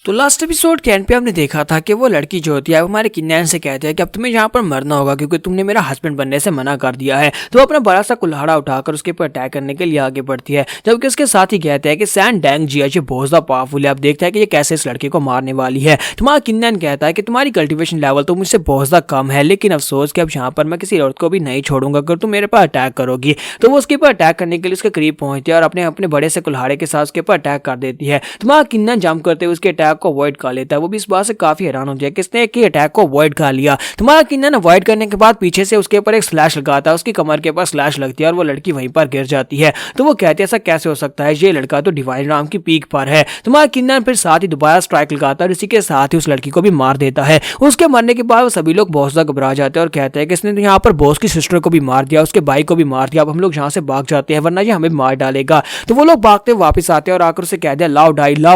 तो last episode के and पे हमने देखा था कि वो लड़की जो होती है वो हमारे किन्नैन से कहते हैं कि अब तुम्हें यहाँ पर मरना होगा क्योंकि तुमने मेरा हस्बैंड बनने से मना कर दिया है। तो अपना बड़ा सा कुल्हाड़ा उठाकर उसके ऊपर अटैक करने के लिए आगे बढ़ती है, जबकि उसके साथ ही कहते हैं कि सैन डैंग जिया ये बहुत ज्यादा पावरफुल है। अब देखता है कि ये कैसे इस लड़के को मारने वाली है। तुम्हारा किन्नैन कहता है कि तुम्हारी कल्टिवेशन लेवल तो मुझसे बहुत ज्यादा कम है, लेकिन अफसोस कि अब यहाँ पर मैं किसी औरत को भी नहीं छोड़ूंगा अगर तुम मेरे पर अटैक करोगी। तो वो उसके ऊपर अटैक करने के लिए उसके करीब पहुंचती है और अपने अपने बड़े से कुल्हाड़े के साथ उसके ऊपर अटैक कर देती है। तुम्हारा किन्नैन जंप करते हुए उसके अटैक को अवॉइड कर लेता है। वो भी इस बात से काफी हैरान हो जाए कि इसने एक अटैक को अवॉइड कर लिया। तुम्हारा किन्नैन अवॉइड करने के बाद पीछे से उसके ऊपर एक स्लैश लगाता है, उसकी कमर के ऊपर स्लैश लगती है और वो लड़की वहीं पर गिर जाती है। तो वो कहते हैं ऐसा कैसे हो सकता है, ये लड़का तो डिवाइन राम की पीक पर है। तुम्हारा किन्नैन फिर साथ ही दोबारा स्ट्राइक लगाता है और इसी के साथ ही उस लड़की को भी मार देता है। उसके मरने के बाद सभी लोग बहुत ज्यादा घबरा जाते हैं और कहते हैं कि इसने तो यहाँ पर बॉस की सिस्टर को भी मार दिया, उसके भाई को भी मार दिया, अब हम लोग यहाँ से भाग जाते हैं वरना ये हमें मार डालेगा। तो वो लोग भागते वापस आते हैं और आकर उसे कहते हैं लाओ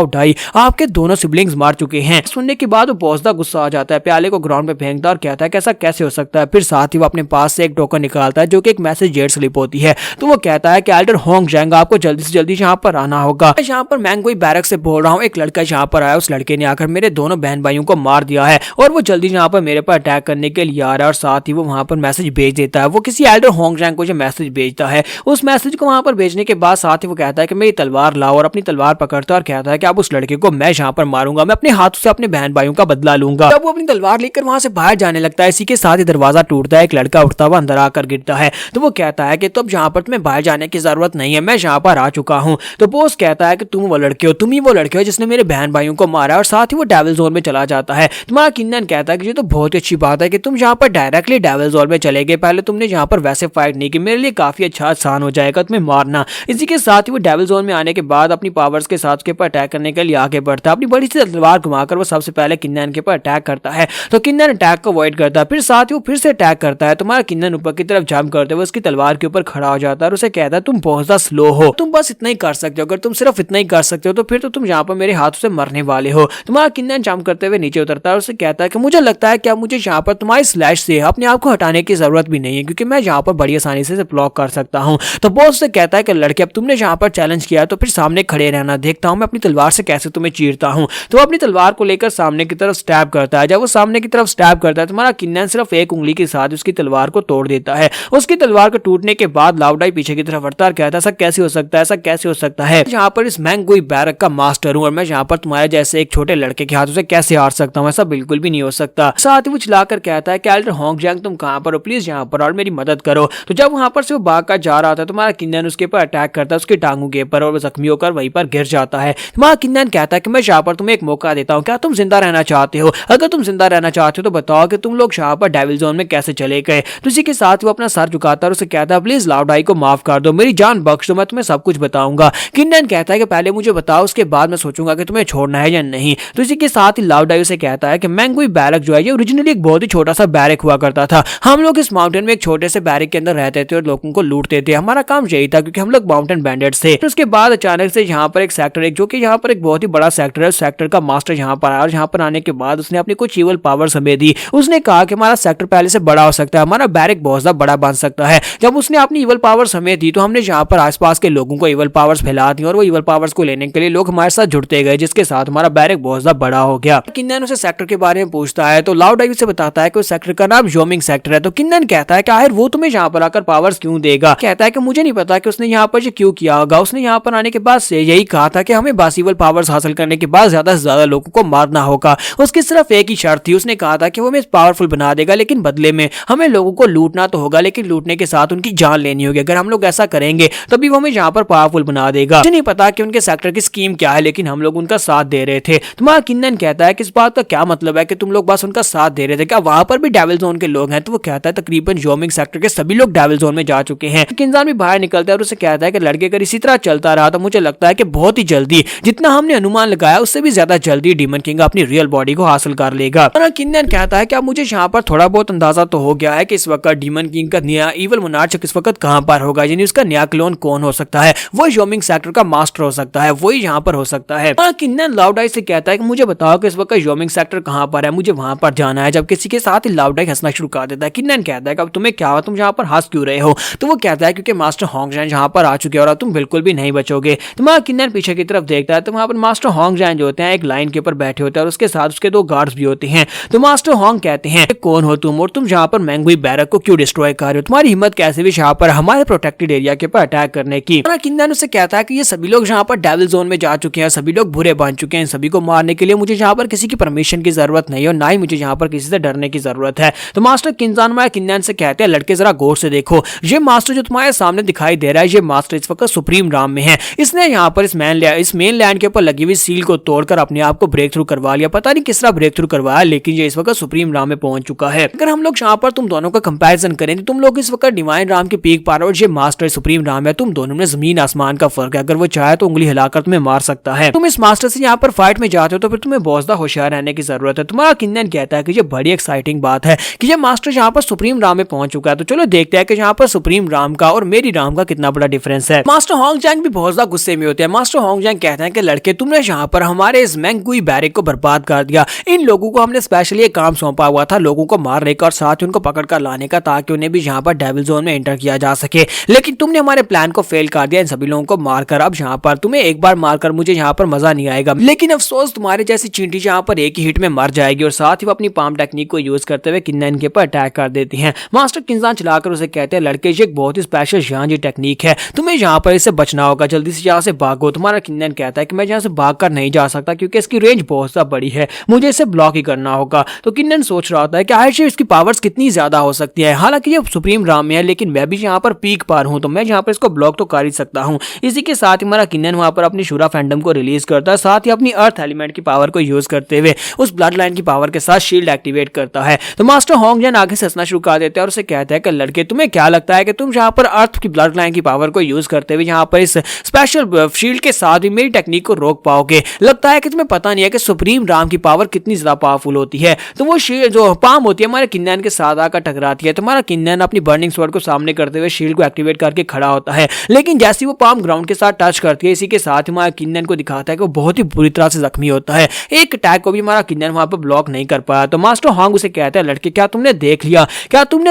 डाई आपके दोनों सिबलिंग्स मार चुके हैं। सुनने के बाद वो बहुत ज्यादा गुस्सा आ जाता है, प्याले को ग्राउंड पे फेंकता है और कहता है कि ऐसा कैसे हो सकता है। फिर साथ ही वो अपने पास से एक टोकन निकालता है जो कि एक मैसेज जेट स्लिप होती है। तो वो कहता है कि एल्डर होंग जाएंगे, आपको जल्दी से जल्दी यहाँ पर आना होगा। यहाँ पर मैं कोई बैरक से बोल रहा हूँ, एक लड़का यहाँ पर आया, उस लड़के ने आकर मेरे दोनों बहन भाइयों को मार दिया है और वो जल्दी यहाँ पर मेरे पर अटैक करने के लिए आ रहा है। और साथ ही वो वहाँ पर मैसेज भेज देता है। वो किसी एल्डर होंग जैंग को जो मैसेज भेजता है, उस मैसेज को वहाँ पर भेजने के बाद साथ ही वो कहता है कि मेरी तलवार लाओ और अपनी तलवार पकड़ता है और कहता है कि अब उस लड़के को मैं यहाँ पर मारूंगा, मैं अपने हाथों से अपने बहन भाइयों का बदला लूंगा। जब वो अपनी तलवार लेकर वहां से बाहर जाने लगता है, इसी के साथ ही दरवाजा टूटता है, एक लड़का उठता हुआ अंदर आकर गिरता है। तो वो कहता है कि तब यहाँ पर तुम्हें बाहर जाने की जरूरत नहीं है, मैं यहाँ पर आ चुका हूँ। तो बॉस कहता है कि तुम वो लड़के हो, तुम ही वो लड़के हो जिसने मेरे बहन भाइयों को मारा, और साथ ही वो डेविल जोन में चला जाता है। तुम्हारा किन्नैन कहता है कि ये तो बहुत अच्छी बात है कि तुम यहाँ पर डायरेक्टली डेविल जोन में चले गए, पहले तुमने यहाँ पर वैसे फाइट नहीं की, मेरे लिए काफी अच्छा आसान हो जाएगा तुम्हें मारना। इसी के साथ ही वो डेविल जोन में आने के बाद अपनी पावर्स के साथ उसके ऊपर अटैक करने के लिए आगे बढ़ता है। अपनी बड़ी सी तलवार घुमाकर वो सबसे पहले किन्नैन के ऊपर अटैक करता है। तो किन्नैन अटैक को अवॉइड करता है, फिर साथ ही वो फिर से अटैक करता है। तुम्हारा किन्नैन ऊपर की तरफ जंप करते हुए उसकी तलवार के ऊपर खड़ा हो जाता है और उसे कहता है तुम बहुत ज्यादा स्लो हो, तुम बस इतना ही कर सकते हो, अगर तुम सिर्फ इतना ही कर सकते हो तो फिर तो तुम यहाँ पर मेरे हाथों से मरने वाले हो। तुम्हारा किन्नैन जंप करते हुए नीचे उतरता है और उसे कहता है कि मुझे लगता है कि मुझे यहाँ पर तुम्हारी स्लैश से अपने आप को हटाने की जरूरत भी नहीं है क्योंकि मैं यहाँ पर बड़ी आसानी से ब्लॉक कर सकता हूँ। तो बॉस से कहता है कि लड़के अब तुमने यहाँ पर चैलेंज किया तो फिर सामने खड़े रहना, देखता हूँ मैं अपनी तलवार से कैसे तुम्हें चीरता हूँ। तो अपनी तलवार को लेकर सामने की तरफ स्टैब करता है। जब वो सामने की तरफ स्टैब करता है तुम्हारा किन्नैन सिर्फ एक उंगली के साथ उसकी तलवार को तोड़ देता है। उसकी तलवार को टूटने के बाद लाउडाई पीछे की तरफ हटता है, कहता है ऐसा कैसे हो सकता है, ऐसा कैसे हो सकता है, यहाँ पर इस मैंगोई बैरक का मास्टर हूँ और मैं यहाँ पर तुम्हारे जैसे एक छोटे लड़के के हाथों से कैसे हार सकता हूँ, ऐसा बिल्कुल भी नहीं हो सकता। साथ ही वो चिल्लाकर कहता है कि एल्डर होंग जैंग तुम कहाँ पर हो, प्लीज यहाँ पर और मेरी मदद करो। तो जब वहां पर से वो भाग कर जा रहा था तुम्हारा किन्नैन उसके ऊपर अटैक करता है, उसकी टांगों के ऊपर, और वो जख्मी होकर वहीं पर गिर जाता है। तुम्हारा किन्नैन कहता है कि मैं यहाँ पर तुम्हें एक मौका देता हूँ, क्या तुम जिंदा रहना चाहते हो? अगर तुम जिंदा रहना चाहते हो तो बताओ कि तुम लोग यहाँ पर डेविल जोन में कैसे चले गए। तो इसी के साथ वो अपना सर झुकाता है और उसे कहता है प्लीज लाउडाई को माफ कर दो, मेरी जान बख्श दो, मैं तुम्हें सब कुछ बताऊंगा। किन्नैन कहता है कि पहले मुझे बताओ, उसके बाद मैं सोचूंगा कि तुम्हें छोड़ना है या नहीं। तो इसी के साथ ही लाउडाई उसे कहता है कि मैंगोई बैरक जो है ये ओरिजिनली एक बहुत ही छोटा सा बैरक हुआ करता था। हम लोग इस माउंटेन में एक छोटे से बैरक के अंदर रहते थे और लोगों को लूटते थे, हमारा काम यही था क्योंकि हम लोग माउंटेन बैंडिट्स थे। उसके बाद अचानक से यहाँ पर एक सेक्टर, एक जो कि यहाँ पर एक बहुत ही बड़ा सेक्टर है, उस सेक्टर का मास्टर यहाँ पर आया और यहाँ पर आने के बाद उसने अपनी कुछ इवल पावर्स हमें दी। उसने कहा कि हमारा सेक्टर पहले से बड़ा हो सकता है, हमारा बैरक बहुत ज्यादा बड़ा बन सकता है। जब उसने अपनी इवल पावर्स हमें दी तो हमने यहाँ पर आसपास के लोगों को इवल पावर्स फैला दी और वो इवल पावर्स को लेने के लिए लोग हमारे साथ जुड़ते गए, जिसके साथ हमारा बैरक बहुत ज्यादा बड़ा हो गया। किन्नैन उसे सेक्टर के बारे में पूछता है तो लाउडाई उसे बताता है कि उस सेक्टर का नाम जोमिंग सेक्टर है। तो किन्नैन कहता है कि आखिर वो तुम्हें यहाँ पर आकर पावर्स क्यों देगा? कहता है कि मुझे नहीं पता कि उसने यहाँ पर क्यों किया होगा, उसने यहाँ पर आने के बाद से यही कहा था कि हमें बासिवल पावर्स हासिल करने के बाद ज्यादा से ज्यादा लोगों को मारना होगा। उसकी सिर्फ एक ही शर्त थी, उसने कहा था कि वो हमें पावरफुल बना देगा लेकिन बदले में हमें लोगों को लूटना तो होगा, लेकिन लूटने के साथ उनकी जान लेनी होगी। अगर हम लोग ऐसा करेंगे तभी वो हमें यहाँ पर पावरफुल बना देगा। मुझे नहीं पता कि उनके सेक्टर की स्कीम क्या है, लेकिन हम लोग उनका साथ दे रहे थे। तुम्हारा किन्नैन कहता है कि इस बात का क्या मतलब है कि तुम लोग बस उनका साथ दे रहे थे, क्या वहां पर भी डेविल जोन के लोग हैं? तो वो कहता है तकरीबन जोमिंग सेक्टर के सभी लोग डेविल जोन में जा चुके हैं। किन्नैन भी बाहर निकलता है और उसे कहता है कि लड़के अगर इसी तरह चलता रहा तो मुझे लगता है कि बहुत ही जल्दी, जितना हमने अनुमान लगाया उससे भी ज्यादा जल्दी डीमन किंग अपनी रियल बॉडी को हासिल कर लेगा। किन्नैन कहता है कि अब मुझे यहाँ पर थोड़ा बहुत अंदाजा तो हो गया है कि इस वक्त डीमन किंग का नया इवल मोनार्च इस वक्त कहां पर होगा, यानी उसका नया क्लोन कौन हो सकता है? वो जोमिंग सेक्टर का मास्टर हो सकता है, वही यहाँ पर हो सकता है। किन्नैन लाउडाई से कहता है कि मुझे बताओ कि इस वक्त जोमिंग सेक्टर कहां पर है, मुझे वहां पर जाना है। जब किसी के साथ ही लाउडाई हंसना शुरू कर देता है। किन्नैन कहता है कि अब तुम्हें क्या हुआ, तुम यहाँ पर हंस क्यों रहे हो? तो वो कहता है क्योंकि मास्टर होंग जैन यहाँ पर आ चुके और अब तुम बिल्कुल भी नहीं बचोगे। तुम्हारा किन्नैन पीछे की तरफ देखता है तो वहां पर मास्टर होंग जैन जो होते हैं एक लाइन के ऊपर बैठे होते हैं और उसके साथ उसके 2 गार्ड्स भी होते हैं। तो मास्टर होंग कहते हैं कौन हो तुम और तुम यहाँ पर मैंगुई बैरक को क्यों डिस्ट्रॉय कर रहे हो, तुम्हारी हिम्मत कैसे भी यहाँ पर हमारे प्रोटेक्टेड एरिया के ऊपर अटैक करने की। किन्नन उससे कहता है कि ये सभी लोग यहाँ पर डेविल जोन में जा चुके हैं, सभी लोग बुरे बन चुके हैं, सभी को मारने के लिए मुझे यहाँ पर किसी की परमिशन की जरूरत नहीं है और ना ही मुझे यहाँ पर किसी से डरने की जरूरत है। तो मास्टर किन्नन से कहते हैं लड़के जरा गौर से देखो, ये मास्टर जो तुम्हारे सामने दिखाई दे रहा है ये मास्टर इस वक्त सुप्रीम राम में है। इसने यहाँ पर इस मेन लैंड के ऊपर लगी हुई सील को तोड़कर अपने आप को ब्रेक थ्रू करवा लिया। पता नहीं किस तरह ब्रेक थ्रू करवाया, लेकिन ये इस वक्त सुप्रीम राम में पहुंच चुका है। अगर हम लोग यहाँ पर तुम दोनों का कंपैरिजन करें तो तुम लोग इस वक्त डिवाइन राम की पीक पार और ये मास्टर सुप्रीम राम है, तुम दोनों में जमीन आसमान का फर्क है। अगर वो चाहे तो उंगली हिलाकर तुम्हें मार सकता है। तुम इस मास्टर से यहाँ पर फाइट में जाते हो तो फिर तुम्हें बहुत ज्यादा होशियार रहने की जरूरत है। तुम्हारा किन्नन कहता है कि ये बड़ी एक्साइटिंग बात है कि ये मास्टर यहाँ पर सुप्रीम राम में पहुंच चुका है। तो चलो देखते हैं कि यहाँ पर सुप्रीम राम का और मेरी राम का कितना बड़ा डिफरेंस है। मास्टर होंगजैंग भी बहुत ज्यादा गुस्से में होते हैं। मास्टर होंगजैंग कहते हैं कि लड़के तुमने यहाँ पर हमारे इस मैंगुई बैरक को बर्बाद कर दिया। इन लोगों को हमने स्पेशली एक काम सौंपा हुआ था लोगों को मारने का और साथ ही उनको पकड़ कर लाने का, ताकि उन्हें भी यहाँ पर डेविल जोन में एंटर किया जा सके, लेकिन तुमने हमारे प्लान को फेल कर दिया इन सभी लोगों को मारकर। अब यहाँ पर तुम्हें एक बार मारकर मुझे यहाँ पर मजा नहीं आएगा, लेकिन अफसोस तुम्हारे जैसी चींटी यहाँ पर एक ही हिट में मर जाएगी। और साथ ही वो अपनी पाम टेक्निक को यूज करते हुए किन्नन के ऊपर अटैक कर देती हैं। मास्टर किन्नन चलाकर उसे कहते हैं लड़के ये एक बहुत ही स्पेशल शानजी टेक्निक है, तुम्हें यहाँ पर इससे बचना होगा, जल्दी से यहाँ से भागो। तुम्हारा किन्नन कहता है कि मैं यहाँ से भागकर नहीं जा सकता क्योंकि इसकी रेंज बहुत ज्यादा बड़ी है, मुझे इसे ब्लॉक ही करना होगा। तो किन्नन सोच रहा होता है कि आखिर इसकी पावर्स कितनी ज्यादा हो सकती है, हालांकि ये सुप्रीम राम में है लेकिन मैं भी यहाँ पर पीक पार हूँ, तो मैं यहाँ पर इसको ब्लॉक तो कर ही सकता हूँ। इसी के साथ ही हमारा किन्नन वहां पर अपनी शूरा फैंडम को रिलीज करता है, साथ ही अपनी अर्थ एलिमेंट की पावर को यूज करते हुए उस ब्लड लाइन की पावर के साथ शील्ड एक्टिवेट करता है। तो मास्टर होंगजैंग आगे से हंसना शुरू कर देते हैं और उसे कहता है कि लड़के तुम्हें क्या लगता है कि तुम यहाँ पर अर्थ की ब्लड लाइन की पावर को यूज करते हुए यहाँ पर इस स्पेशल शील्ड के साथ भी मेरी टेक्निक को रोक पाओगे? लगता है कि तुम्हें पता नहीं है कि सुप्रीम राम की पावर कितनी ज्यादा पावरफुल होती है। तो वो शील्ड जो पाम होती है हमारे किन्नन के साथ आकर टकराती है। तुम्हारा किन्नन अपनी बर्निंग स्वॉर्ड को सामने करते हुए शील्ड को एक्टिवेट करके खड़ा होता है, लेकिन जैसी वो पाम ग्राउंड के साथ टच करती है, इसी के साथ हमारा किन्नन को दिखाता है कि वो बहुत ही बुरी तरह से जख्मी होता है। एक अटैक को भी हमारा किन्नन वहां पर ब्लॉक नहीं कर पाया। तो मास्टर होंग उसे कहता है लड़के क्या तुमने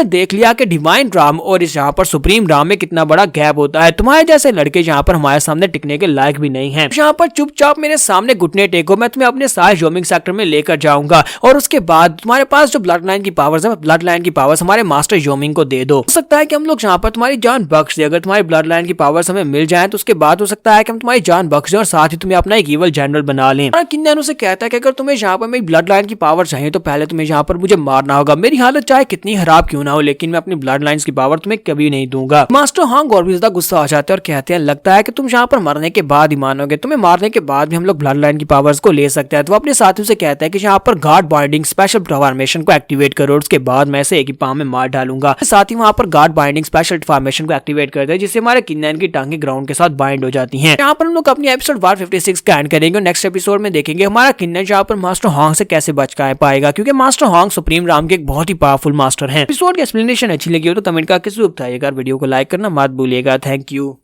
देख लिया कि डिवाइन राम और इस यहाँ पर सुप्रीम राम में कितना बड़ा गैप होता है। तुम्हारे जैसे लड़के यहाँ पर हमारे सामने टिकने के लायक भी नहीं है। यहाँ पर चुपचाप मेरे सामने घुटने टेको, मैं तुम्हें अपने साथ जोमिंग सेक्टर में लेकर जाऊंगा और उसके बाद तुम्हारे पास जो ब्लड लाइन की पावर्स है, ब्लड लाइन की पावर्स हमारे मास्टर जोमिंग को दे दो। हो सकता है कि हम लोग यहाँ पर तुम्हारी जान बख्श दे। अगर तुम्हारी ब्लड लाइन की पावर्स हमें मिल जाए तो उसके बाद हो सकता है कि हम तुम्हारी जान बख्श दें और साथ ही तुम्हें अपना एक इवल जनरल बना लें। किन्नन उसे कहता है कि अगर तुम्हें यहाँ पर मेरी ब्लड लाइन की पावर चाहिए तो पहले तुम्हें यहाँ पर मुझे मारना होगा। मेरी हालत चाहे कितनी खराब क्यों ना हो, लेकिन मैं अपनी ब्लड लाइंस की पावर तुम्हें कभी नहीं दूंगा। मास्टर होंग और भी ज्यादा गुस्सा आ जाते हैं और कहते हैं लगता है कि तुम यहाँ पर मरने के बाद ही मानोगे, तुम्हें मारने के बाद भी हम लोग ब्लड लाइन की पावर्स को ले सकते हैं। तो अपने साथियों से कहता है कि यहाँ पर गार्ड बाइंडिंग स्पेशल फॉर्मेशन को एक्टिवेट करो, उसके बाद मैं इसे एक ही पाम में मार डालूंगा। साथ ही वहां पर गार्ड बाइंडिंग स्पेशल फॉर्मेशन को एक्टिवेट करते हैं, जिससे हमारे किन्नन की टांगे ग्राउंड के साथ बाइंड हो जाती हैं। यहाँ पर हम लोग अपनी एपिसोड 156 का एंड करेंगे और नेक्स्ट एपिसोड में देखेंगे हमारा किन्नन यहाँ पर मास्टर होंग से कैसे बच पाएगा, क्योंकि मास्टर होंग सुप्रीम राम के एक बहुत ही पावरफुल मास्टर हैं। एपिसोड की एक्सप्लेनेशन अच्छी लगी हो तो कमेंट करके जरूर बताइएगा। वीडियो को लाइक करना मत भूलिएगा। Thank you.